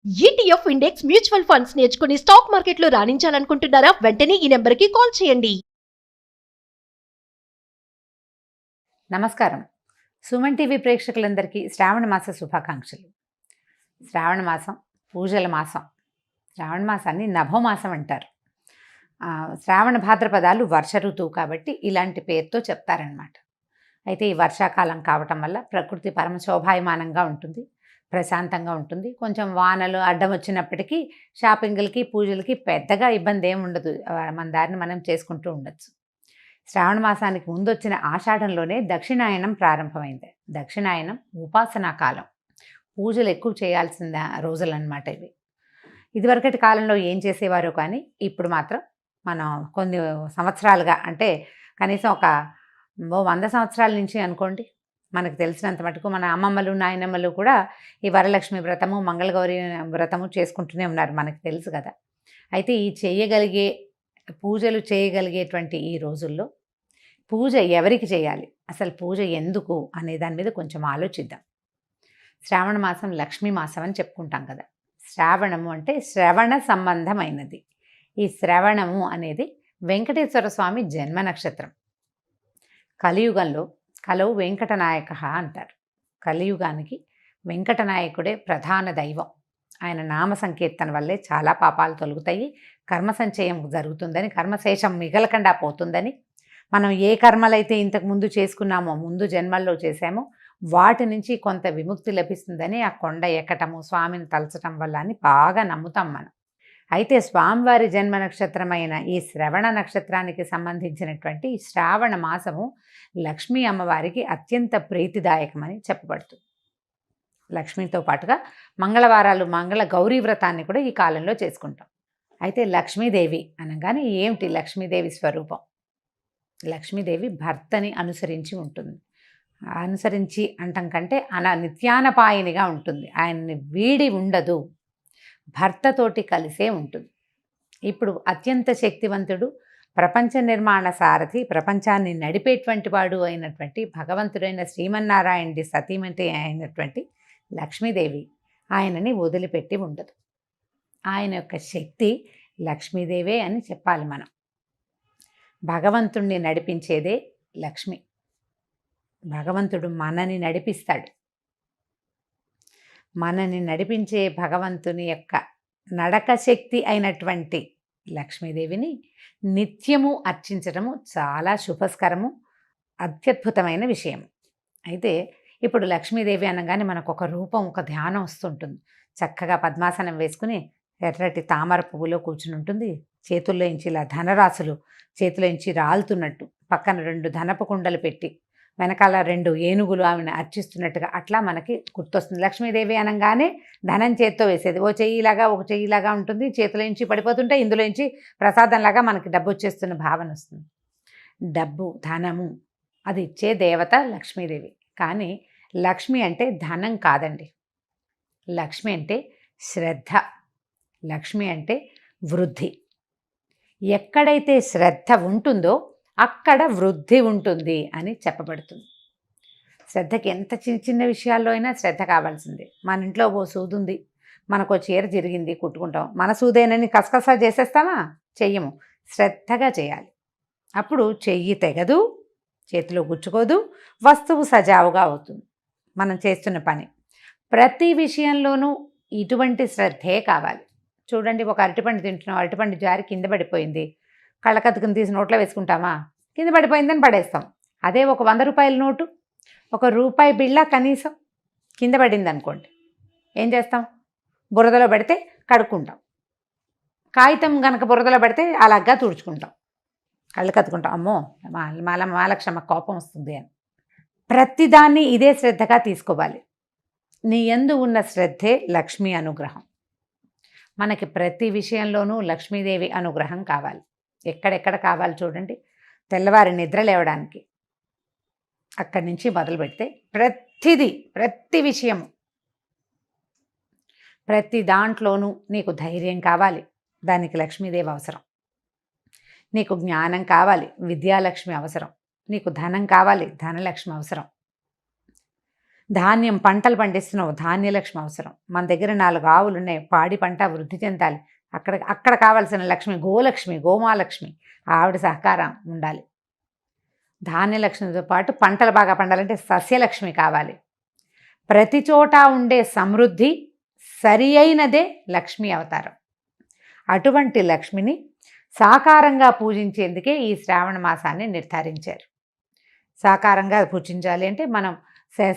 ETF index mutual funds నేర్చుకుని stock మార్కెట్లో రాణించాలనుకుంటున్నారా? వెంటనే ఈ నెంబర్కి కాల్ చేయండి. నమస్కారం. సుమన్ టీవీ ప్రేక్షకులందరికీ శ్రావణ మాస శుభాకాంక్షలు. శ్రావణ మాసం పూజల మాసం. శ్రావణ మాసాన్ని నభోమాసం అంటారు. శ్రావణ భాద్రపదాలు వర్ష ఋతువు కాబట్టి ఇలాంటి పేరుతో చెప్తారనమాట. అయితే ఈ వర్షాకాలం కావటం వల్ల ప్రకృతి పరమ శోభాయమానంగా ఉంటుంది, ప్రశాంతంగా ఉంటుంది. కొంచెం వానలు అడ్డం వచ్చినప్పటికీ షాపింగ్లకి పూజలకి పెద్దగా ఇబ్బంది ఏమి ఉండదు. మన దారిని మనం చేసుకుంటూ ఉండొచ్చు. శ్రావణ మాసానికి ముందు వచ్చిన ఆషాఢంలోనే దక్షిణాయనం ప్రారంభమైంది. దక్షిణాయనం ఉపాసనా కాలం, పూజలు ఎక్కువ చేయాల్సిన రోజులన్నమాట ఇవి. ఇదివరకటి కాలంలో ఏం చేసేవారో కానీ ఇప్పుడు మాత్రం మనం కొన్ని సంవత్సరాలుగా, అంటే కనీసం ఒక 100 సంవత్సరాల నుంచి అనుకోండి, మనకు తెలిసినంత మటుకు మన అమ్మమ్మలు నాయనమ్మలు కూడా ఈ వరలక్ష్మి వ్రతము మంగళగౌరి వ్రతము చేసుకుంటూనే ఉన్నారు, మనకు తెలుసు కదా. అయితే ఈ పూజలు చేయగలిగేటువంటి ఈ రోజుల్లో పూజ ఎవరికి చేయాలి, అసలు పూజ ఎందుకు అనే దాని మీద కొంచెం ఆలోచిద్దాం. శ్రావణ మాసం లక్ష్మీ మాసం అని చెప్పుకుంటాం కదా. శ్రావణము అంటే శ్రవణ సంబంధమైనది. ఈ శ్రవణము అనేది వెంకటేశ్వర స్వామి జన్మ నక్షత్రం. కలియుగంలో కలవు వెంకటనాయక అంటారు. కలియుగానికి వెంకటనాయకుడే ప్రధాన దైవం. ఆయన నామ సంకీర్తన వల్లే చాలా పాపాలు తొలగుతాయి, కర్మ సంచయం జరుగుతుందని, కర్మశేషం మిగలకుండా పోతుందని, మనం ఏ కర్మలైతే ఇంతకుముందు చేసుకున్నామో, ముందు జన్మల్లో చేశామో వాటి నుంచి కొంత విముక్తి లభిస్తుందని ఆ కొండ ఎక్కటము, స్వామిని తలచటం వల్ల అని బాగా నమ్ముతాం మనం. అయితే స్వామివారి జన్మ నక్షత్రమైన ఈ శ్రవణ నక్షత్రానికి సంబంధించినటువంటి శ్రావణ మాసము లక్ష్మీ అమ్మవారికి అత్యంత ప్రీతిదాయకమని చెప్పబడుతుంది. లక్ష్మితో పాటుగా మంగళవారాలు మంగళ గౌరీ వ్రతాన్ని కూడా ఈ కాలంలో చేసుకుంటాం. అయితే లక్ష్మీదేవి అనగానే ఏమిటి లక్ష్మీదేవి స్వరూపం? లక్ష్మీదేవి భర్తని అనుసరించి ఉంటుంది. అనుసరించి అంటం కంటే నిత్యానపాయినిగా ఉంటుంది. ఆయన్ని వీడి ఉండదు, భర్తతోటి కలిసే ఉంటుంది. ఇప్పుడు అత్యంత శక్తివంతుడు, ప్రపంచ నిర్మాణ సారథి, ప్రపంచాన్ని నడిపేటువంటి వాడు అయినటువంటి భగవంతుడైన శ్రీమన్నారాయణుడి సతీమణి అయినటువంటి లక్ష్మీదేవి ఆయనని వదిలిపెట్టి ఉండదు. ఆయన యొక్క శక్తి లక్ష్మీదేవే అని చెప్పాలి మనం. భగవంతుణ్ణి నడిపించేదే లక్ష్మి. భగవంతుడు మనని నడిపిస్తాడు. మనని నడిపించే భగవంతుని యొక్క నడక శక్తి అయినటువంటి లక్ష్మీదేవిని నిత్యము అర్చించడము చాలా శుభస్కరము, అత్యద్భుతమైన విషయం. అయితే ఇప్పుడు లక్ష్మీదేవి అనగానే మనకు ఒక రూపం, ఒక ధ్యానం వస్తుంటుంది. చక్కగా పద్మాసనం వేసుకుని ఎర్రటి తామర పువ్వులో కూర్చుని ఉంటుంది. చేతుల్లో ఇంచి ఇలా ధనరాశులు చేతిలో ఇంచి రాలుతున్నట్టు, పక్కన 2 ధనపు కుండలు పెట్టి వెనకాల 2 ఏనుగులు ఆమెను అర్చిస్తున్నట్టుగా అట్లా మనకి గుర్తొస్తుంది. లక్ష్మీదేవి అనగానే ధనం చేత్తో వేసేది, ఓ చెయ్యిలాగా ఒక చెయ్యిలాగా ఉంటుంది. చేతిలో నుంచి పడిపోతుంటే ఇందులో నుంచి ప్రసాదంలాగా మనకి డబ్బు వచ్చేస్తున్న భావన వస్తుంది. డబ్బు, ధనము అది ఇచ్చే దేవత లక్ష్మీదేవి. కానీ లక్ష్మి అంటే ధనం కాదండి. లక్ష్మి అంటే శ్రద్ధ. లక్ష్మి అంటే వృద్ధి. ఎక్కడైతే శ్రద్ధ ఉంటుందో అక్కడ వృద్ధి ఉంటుంది అని చెప్పబడుతుంది. శ్రద్ధకి ఎంత చిన్న చిన్న విషయాల్లో అయినా శ్రద్ధ కావాల్సిందే. మన ఇంట్లో ఓ సూది ఉంది, మనకు చీర జరిగింది, కుట్టుకుంటాం. మన సూదేనని కసకసా చేసేస్తామా? చెయ్యము. శ్రద్ధగా చేయాలి. అప్పుడు చెయ్యి తెగదు, చేతిలో గుచ్చుకోదు, వస్తువు సజావుగా అవుతుంది మనం చేస్తున్న పని. ప్రతి విషయంలోనూ ఇటువంటి శ్రద్ధే కావాలి. చూడండి, ఒక అరటిపండు తింటున్నాం, అరటిపండు జారి కింద పడిపోయింది. కళ్ళకత్తుకుని తీసి నోట్లో వేసుకుంటామా? కింద పడిపోయిందని పడేస్తాం. అదే ఒక 100 రూపాయల నోటు, ఒక రూపాయి బిళ్ళ కనీసం కింద పడింది అనుకోండి, ఏం చేస్తాం? బురదలో పడితే కడుక్కుంటాం. కాగితం కనుక బురదలో పడితే అలాగా తుడుచుకుంటాం, కళ్ళు కత్తుకుంటాం. అమ్మో మాలక్షమ్మ కోపం వస్తుంది అని. ప్రతిదాన్ని ఇదే శ్రద్ధగా తీసుకోవాలి. నీ యందు ఉన్న శ్రద్ధే లక్ష్మీ అనుగ్రహం. మనకి ప్రతి విషయంలోనూ లక్ష్మీదేవి అనుగ్రహం కావాలి. ఎక్కడెక్కడ కావాలి చూడండి. తెల్లవారి నిద్ర లేవడానికి అక్కడి నుంచి మొదలు పెడితే ప్రతి విషయము, ప్రతి దాంట్లోనూ నీకు ధైర్యం కావాలి, దానికి లక్ష్మీదేవి అవసరం. నీకు జ్ఞానం కావాలి, విద్యాలక్ష్మి అవసరం. నీకు ధనం కావాలి, ధనలక్ష్మి అవసరం. ధాన్యం పంటలు పండిస్తున్నావు, ధాన్యలక్ష్మి అవసరం. మన దగ్గర 4 ఆవులు ఉన్నాయి, పాడి పంట వృద్ధి చెందాలి. అక్కడ కావాల్సిన లక్ష్మి గోలక్ష్మి, గోమాలక్ష్మి, ఆవిడ సహకారం ఉండాలి. ధాన్యలక్ష్మితో పాటు పంటలు బాగా పండాలంటే సస్యలక్ష్మి కావాలి. ప్రతి చోట ఉండే సమృద్ధి సరి అయినదే లక్ష్మీ అవతారం. అటువంటి లక్ష్మిని సాకారంగా పూజించేందుకే ఈ శ్రావణ మాసాన్ని నిర్ధారించారు. సాకారంగా పూజించాలి అంటే మనం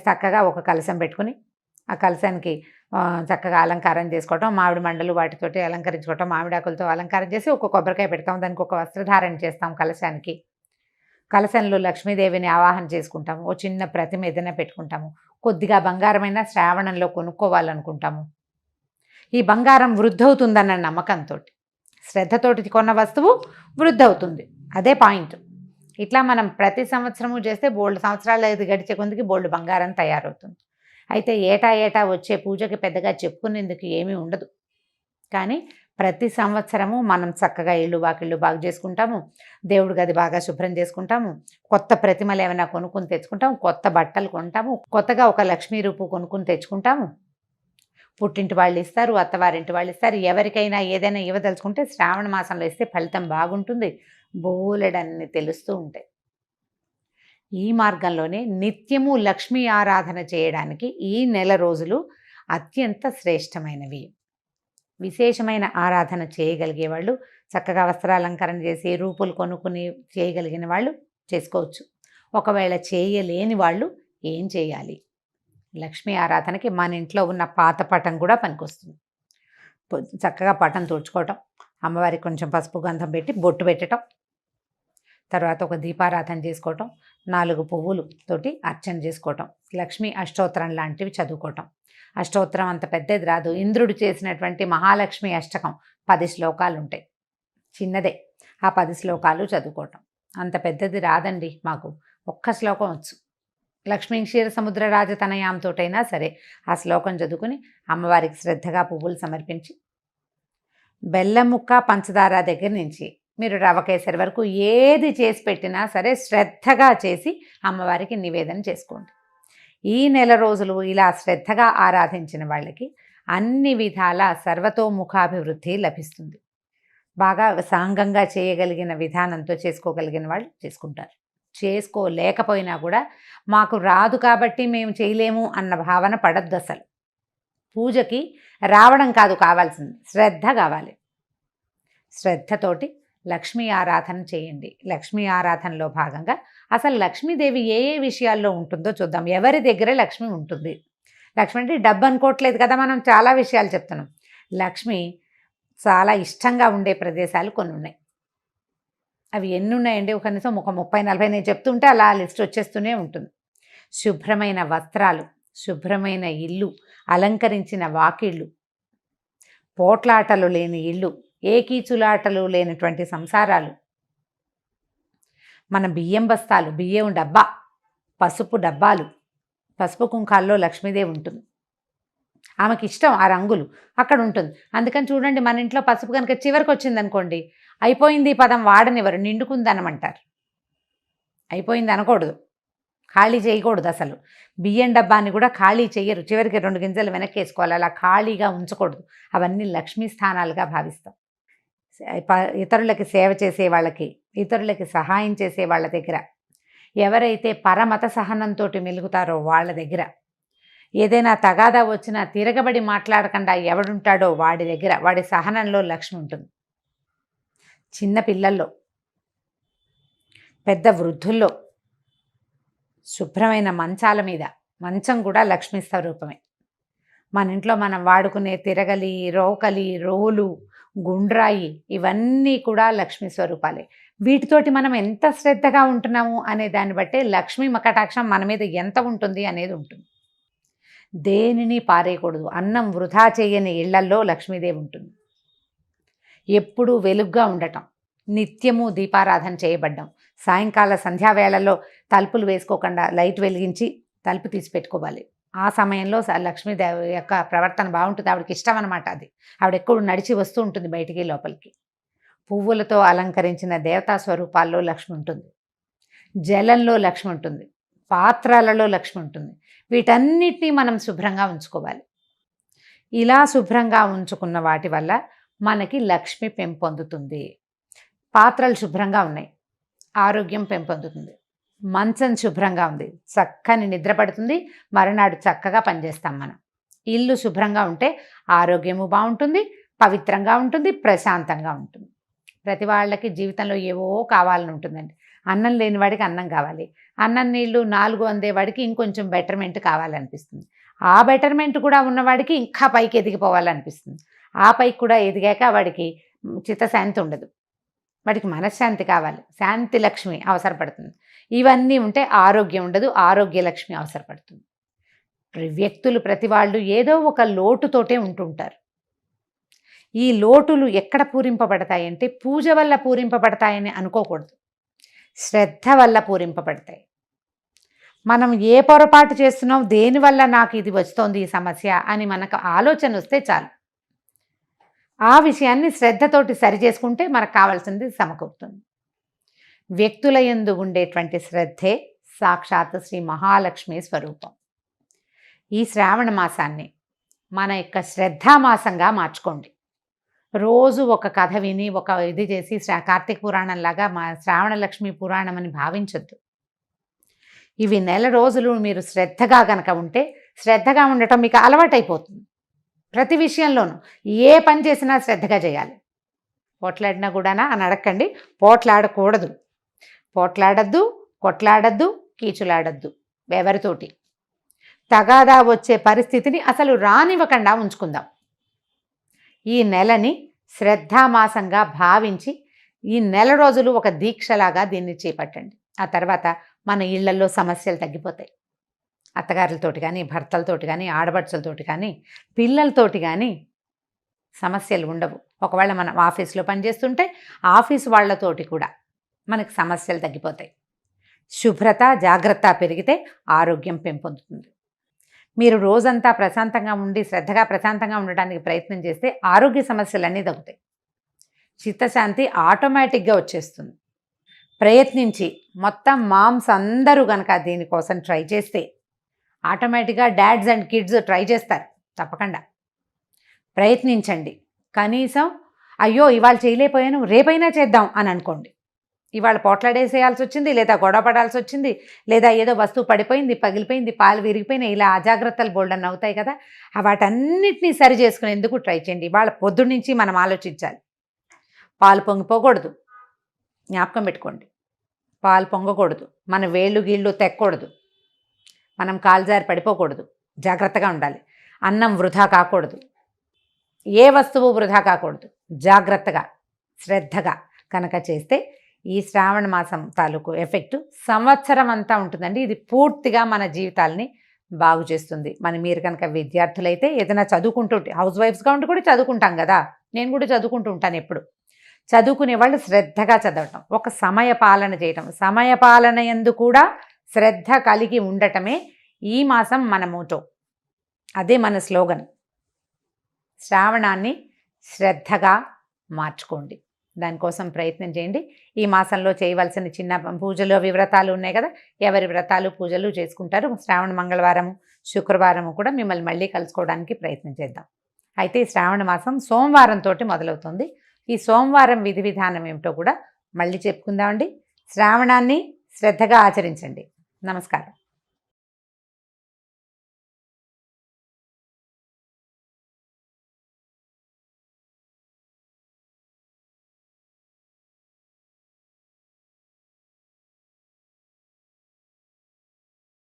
చక్కగా ఒక కలశం పెట్టుకుని ఆ కలశానికి చక్కగా అలంకారం చేసుకోవటం, మామిడి మండలు వాటితోటి అలంకరించుకోవటం, మామిడాకులతో అలంకారం చేసి ఒక కొబ్బరికాయ పెడతాం, దానికి ఒక వస్త్రధారణ చేస్తాం కలశానికి. కలశంలో లక్ష్మీదేవిని ఆవాహన చేసుకుంటాము. ఓ చిన్న ప్రతిమ ఏదైనా పెట్టుకుంటాము. కొద్దిగా బంగారమైన శ్రావణంలో కొనుక్కోవాలనుకుంటాము. ఈ బంగారం వృద్ధవుతుందన్న నమ్మకంతో, శ్రద్ధతోటి కొన్న వస్తువు వృద్ధవుతుంది, అదే పాయింట్. ఇట్లా మనం ప్రతి సంవత్సరము చేస్తే బోల్డ్ సంవత్సరాలు గడిచే కొందికి బోల్డ్ బంగారం తయారవుతుంది. అయితే ఏటా వచ్చే పూజకి పెద్దగా చెప్పుకునేందుకు ఏమీ ఉండదు. కానీ ప్రతి సంవత్సరము మనం చక్కగా ఇళ్ళు వాకిళ్ళు బాగు చేసుకుంటాము, దేవుడి గది బాగా శుభ్రం చేసుకుంటాము, కొత్త ప్రతిమలు ఏమైనా కొనుక్కుని తెచ్చుకుంటాము, కొత్త బట్టలు కొంటాము, కొత్తగా ఒక లక్ష్మీ రూపు కొనుక్కుని తెచ్చుకుంటాము. పుట్టింటి వాళ్ళు ఇస్తారు, అత్తవారింటి వాళ్ళు ఇస్తారు. ఎవరికైనా ఏదైనా ఇవ్వదలుచుకుంటే శ్రావణ మాసంలో ఇస్తే ఫలితం బాగుంటుంది, బోలెడన్ని తెలుస్తూ ఉంటాయి. ఈ మార్గంలోనే నిత్యము లక్ష్మీ ఆరాధన చేయడానికి ఈ నెల రోజులు అత్యంత శ్రేష్టమైనవి. విశేషమైన ఆరాధన చేయగలిగే వాళ్ళు, చక్కగా వస్త్రాలంకరణ చేసి రూపులు కొనుక్కుని చేయగలిగిన వాళ్ళు చేసుకోవచ్చు. ఒకవేళ చేయలేని వాళ్ళు ఏం చేయాలి? లక్ష్మీ ఆరాధనకి మన ఇంట్లో ఉన్న పాత పటం కూడా పనికొస్తుంది. చక్కగా పటం తుడుచుకోవటం, అమ్మవారికి కొంచెం పసుపు గంధం పెట్టి బొట్టు పెట్టడం, తర్వాత ఒక దీపారాధన చేసుకోవటం, 4 పువ్వులు తోటి అర్చన చేసుకోవటం, లక్ష్మీ అష్టోత్తరం లాంటివి చదువుకోవటం. అష్టోత్తరం అంత పెద్దది రాదు. ఇంద్రుడు చేసినటువంటి మహాలక్ష్మి అష్టకం 10 శ్లోకాలు ఉంటాయి, చిన్నదే. ఆ 10 శ్లోకాలు చదువుకోవటం. అంత పెద్దది రాదండి మాకు, ఒక్క శ్లోకం వచ్చు. లక్ష్మీ క్షీర సముద్ర రాజతనయాంతోటైనా సరే ఆ శ్లోకం చదువుకుని అమ్మవారికి శ్రద్ధగా పువ్వులు సమర్పించి, బెల్లం ముక్క పంచదార దగ్గర నుంచి మీరు రవ కేసరి వరకు ఏది చేసి పెట్టినా సరే శ్రద్ధగా చేసి అమ్మవారికి నివేదన చేసుకోండి. ఈ నెల రోజులు ఇలా శ్రద్ధగా ఆరాధించిన వాళ్ళకి అన్ని విధాల సర్వతోముఖాభివృద్ధి లభిస్తుంది. బాగా సాంగంగా చేయగలిగిన విధానంతో చేసుకోగలిగిన వాళ్ళు చేసుకుంటారు. చేసుకోలేకపోయినా కూడా మాకు రాదు కాబట్టి మేము చేయలేము అన్న భావన పడద్దు. అసలు పూజకి రావడం కాదు కావాల్సింది, శ్రద్ధ కావాలి. శ్రద్ధతోటి లక్ష్మీ ఆరాధన చేయండి. లక్ష్మీ ఆరాధనలో భాగంగా అసలు లక్ష్మీదేవి ఏ ఏ విషయాల్లో ఉంటుందో చూద్దాం. ఎవరి దగ్గర లక్ష్మి ఉంటుంది? లక్ష్మి అంటే డబ్బు అనుకోవట్లేదు కదా, మనం చాలా విషయాలు చెప్తున్నాం. లక్ష్మి చాలా ఇష్టంగా ఉండే ప్రదేశాలు కొన్ని ఉన్నాయి. అవి ఎన్ని ఉన్నాయండి? కనీసం ఒక 30-40 నేను చెప్తుంటే అలా లిస్ట్ వచ్చేస్తూనే ఉంటుంది. శుభ్రమైన వస్త్రాలు, శుభ్రమైన ఇల్లు, అలంకరించిన వాకిళ్ళు, పోట్లాటలు లేని ఇల్లు, ఏకీచులాటలు లేనటువంటి సంసారాలు, మన బియ్యం బస్తాలు, బియ్యం డబ్బా, పసుపు డబ్బాలు, పసుపు కుంకాల్లో లక్ష్మీదేవి ఉంటుంది. ఆమెకి ఇష్టం ఆ రంగులు, అక్కడ ఉంటుంది. అందుకని చూడండి, మన ఇంట్లో పసుపు కనుక చివరికి వచ్చింది అనుకోండి, అయిపోయింది ఈ పదం వాడనివ్వరు, నిండుకుందనమంటారు. అయిపోయింది అనకూడదు, ఖాళీ చేయకూడదు. అసలు బియ్యం డబ్బాని కూడా ఖాళీ చేయరు, చివరికి 2 గింజలు వెనక్కి వేసుకోవాలి, అలా ఖాళీగా ఉంచకూడదు. అవన్నీ లక్ష్మీ స్థానాలుగా భావిస్తాం. ఇతరులకి సేవ చేసే వాళ్ళకి, ఇతరులకి సహాయం చేసే వాళ్ళ దగ్గర, ఎవరైతే పరమత సహనంతో మెలుగుతారో వాళ్ళ దగ్గర, ఏదైనా తగాదా వచ్చినా తిరగబడి మాట్లాడకుండా ఎవడుంటాడో వాడి దగ్గర, వాడి సహనంలో లక్ష్మి ఉంటుంది. చిన్న పిల్లల్లో, పెద్ద వృద్ధుల్లో, శుభ్రమైన మంచాల మీద, మంచం కూడా లక్ష్మీ స్వరూపమే. మన ఇంట్లో మనం వాడుకునే తిరగలి, రోకలి, రోలు, గుండ్రాయి, ఇవన్నీ కూడా లక్ష్మీ స్వరూపాలే. వీటితోటి మనం ఎంత శ్రద్ధగా ఉంటున్నాము అనే దాన్ని బట్టే లక్ష్మీ మకటాక్షం మన మీద ఎంత ఉంటుంది అనేది ఉంటుంది. దేనిని పారేయకూడదు. అన్నం వృధా చేయని ఇళ్లల్లో లక్ష్మీదేవి ఉంటుంది. ఎప్పుడూ వెలుగ్గా ఉండటం, నిత్యము దీపారాధన చేయబడ్డం, సాయంకాల సంధ్యావేళల్లో తలుపులు వేసుకోకుండా లైట్ వెలిగించి తలుపు తీసి పెట్టుకోవాలి. ఆ సమయంలో లక్ష్మీదేవి యొక్క ప్రవర్తన బాగుంటుంది. ఆవిడకి ఇష్టం అనమాట అది. ఆవిడ ఎప్పుడు నడిచి వస్తూ ఉంటుంది బయటికి లోపలికి. పువ్వులతో అలంకరించిన దేవతా స్వరూపాల్లో లక్ష్మి ఉంటుంది. జలంలో లక్ష్మి ఉంటుంది. పాత్రలలో లక్ష్మి ఉంటుంది. వీటన్నిటినీ మనం శుభ్రంగా ఉంచుకోవాలి. ఇలా శుభ్రంగా ఉంచుకున్న వాటి వల్ల మనకి లక్ష్మి పెంపొందుతుంది. పాత్రలు శుభ్రంగా ఉన్నాయి, ఆరోగ్యం పెంపొందుతుంది. మంచం శుభ్రంగా ఉంది, చక్కని నిద్ర పడుతుంది, మరునాడు చక్కగా పనిచేస్తాం మనం. ఇల్లు శుభ్రంగా ఉంటే ఆరోగ్యము బాగుంటుంది, పవిత్రంగా ఉంటుంది, ప్రశాంతంగా ఉంటుంది. ప్రతి వాళ్ళకి జీవితంలో ఏవో కావాలని ఉంటుందండి. అన్నం లేని వాడికి అన్నం కావాలి, అన్నం నీళ్ళు 4 అందేవాడికి ఇంకొంచెం బెటర్మెంట్ కావాలనిపిస్తుంది, ఆ బెటర్మెంట్ కూడా ఉన్నవాడికి ఇంకా పైకి ఎదిగిపోవాలనిపిస్తుంది, ఆ పైకి కూడా ఎదిగాక వాడికి చిత్తశాంతి ఉండదు, వాడికి మనశ్శాంతి కావాలి, శాంతి లక్ష్మి అవసరపడుతుంది. ఇవన్నీ ఉంటే ఆరోగ్యం ఉండదు, ఆరోగ్య లక్ష్మి అవసరపడుతుంది. వ్యక్తులు ప్రతి వాళ్ళు ఏదో ఒక లోటుతోటే ఉంటుంటారు. ఈ లోటులు ఎక్కడ పూరింపబడతాయంటే పూజ వల్ల పూరింపబడతాయని అనుకోకూడదు, శ్రద్ధ వల్ల పూరింపబడతాయి. మనం ఏ పొరపాటు చేస్తున్నాం, దేనివల్ల నాకు ఇది వస్తోంది ఈ సమస్య అని మనకు ఆలోచన వస్తే చాలు, ఆ విషయాన్ని శ్రద్ధతోటి సరి చేసుకుంటే మనకు కావాల్సింది సమకూరుతుంది. వ్యక్తుల యందు ఉండేటువంటి శ్రద్ధే సాక్షాత్ శ్రీ మహాలక్ష్మి స్వరూపం. ఈ శ్రావణ మాసాన్ని మన యొక్క శ్రద్ధామాసంగా మార్చుకోండి. రోజు ఒక కథ విని ఒక ఇది చేసి కార్తీక పురాణంలాగా మా శ్రావణ లక్ష్మి పురాణం అని భావించొద్దు. ఇవి నెల రోజులు మీరు శ్రద్ధగా గనక ఉంటే, శ్రద్ధగా ఉండటం మీకు అలవాటైపోతుంది. ప్రతి విషయంలోనూ ఏ పని చేసినా శ్రద్ధగా చేయాలి. పోట్లాడినా కూడానా అని అడగండి, పోట్లాడకూడదు, పోట్లాడద్దు, కొట్లాడద్దు, కీచులాడద్దు. ఎవరితోటి తగాదా వచ్చే పరిస్థితిని అసలు రానివ్వకుండా ఉంచుకుందాం. ఈ నెలని శ్రద్ధామాసంగా భావించి ఈ నెల రోజులు ఒక దీక్షలాగా దీన్ని చేపట్టండి. ఆ తర్వాత మన ఇళ్లలో సమస్యలు తగ్గిపోతాయి. అత్తగారులతోటి కానీ, భర్తలతోటి కానీ, ఆడపడుచులతోటి కానీ, పిల్లలతోటి కానీ సమస్యలు ఉండవు. ఒకవేళ మనం ఆఫీస్లో పనిచేస్తుంటే ఆఫీస్ వాళ్ళతోటి కూడా మనకి సమస్యలు తగ్గిపోతాయి. శుభ్రత, జాగ్రత్త పెరిగితే ఆరోగ్యం పెంపొందుతుంది. మీరు రోజంతా ప్రశాంతంగా ఉండి శ్రద్ధగా ప్రశాంతంగా ఉండడానికి ప్రయత్నం చేస్తే ఆరోగ్య సమస్యలన్నీ తగ్గుతాయి. చిత్తశాంతి ఆటోమేటిక్గా వచ్చేస్తుంది. ప్రయత్నించి మొత్తం మామ్స్ అందరూ కనుక దీనికోసం ట్రై చేస్తే ఆటోమేటిక్గా డాడ్స్ అండ్ కిడ్స్ ట్రై చేస్తారు. తప్పకుండా ప్రయత్నించండి. కనీసం అయ్యో ఇవాళ చేయలేకపోయాను రేపైనా చేద్దాం అని అనుకోండి. ఇవాళ పోట్లాడేసేయాల్సి వచ్చింది, లేదా గొడవ పడాల్సి వచ్చింది, లేదా ఏదో వస్తువు పడిపోయింది, పగిలిపోయింది, పాలు విరిగిపోయినాయి, ఇలా అజాగ్రత్తలు బోల్డన్ అవుతాయి కదా, వాటన్నిటినీ సరి చేసుకునేందుకు ట్రై చేయండి. ఇవాళ పొద్దున్నుంచి మనం ఆలోచించాలి. పాలు పొంగిపోకూడదు, జ్ఞాపకం పెట్టుకోండి. పాలు పొంగకూడదు, మన వేళ్ళు గీళ్ళు తెక్కకూడదు, మనం కాలుజారి పడిపోకూడదు, జాగ్రత్తగా ఉండాలి. అన్నం వృధా కాకూడదు, ఏ వస్తువు వృధా కాకూడదు. జాగ్రత్తగా శ్రద్ధగా కనుక చేస్తే ఈ శ్రావణ మాసం తాలూకు ఎఫెక్టు సంవత్సరం అంతా ఉంటుందండి. ఇది పూర్తిగా మన జీవితాలని బాగు చేస్తుంది. మీరు కనుక విద్యార్థులైతే ఏదైనా చదువుకుంటూ, హౌస్ వైఫ్స్గా ఉండి కూడా చదువుకుంటాం కదా, నేను కూడా చదువుకుంటూ ఉంటాను. ఎప్పుడు చదువుకునే వాళ్ళు శ్రద్ధగా చదవటం, ఒక సమయ పాలన చేయటం, సమయ పాలన యందు కూడా శ్రద్ధ కలిగి ఉండటమే ఈ మాసం మన మోటో. అదే మన స్లోగన్. శ్రావణాన్ని శ్రద్ధగా మార్చుకోండి, దానికోసం ప్రయత్నం చేయండి. ఈ మాసంలో చేయవలసిన చిన్న పూజలు వ్రతాలు ఉన్నాయి కదా, ఎవరి వ్రతాలు పూజలు చేసుకుంటారు. శ్రావణ మంగళవారము శుక్రవారము కూడా మిమ్మల్ని మళ్ళీ కలుసుకోవడానికి ప్రయత్నం చేద్దాం. అయితే ఈ శ్రావణ మాసం సోమవారంతో మొదలవుతుంది. ఈ సోమవారం విధి విధానం ఏమిటో కూడా మళ్ళీ చెప్పుకుందామండి. శ్రావణాన్ని శ్రద్ధగా ఆచరించండి. నమస్కారం.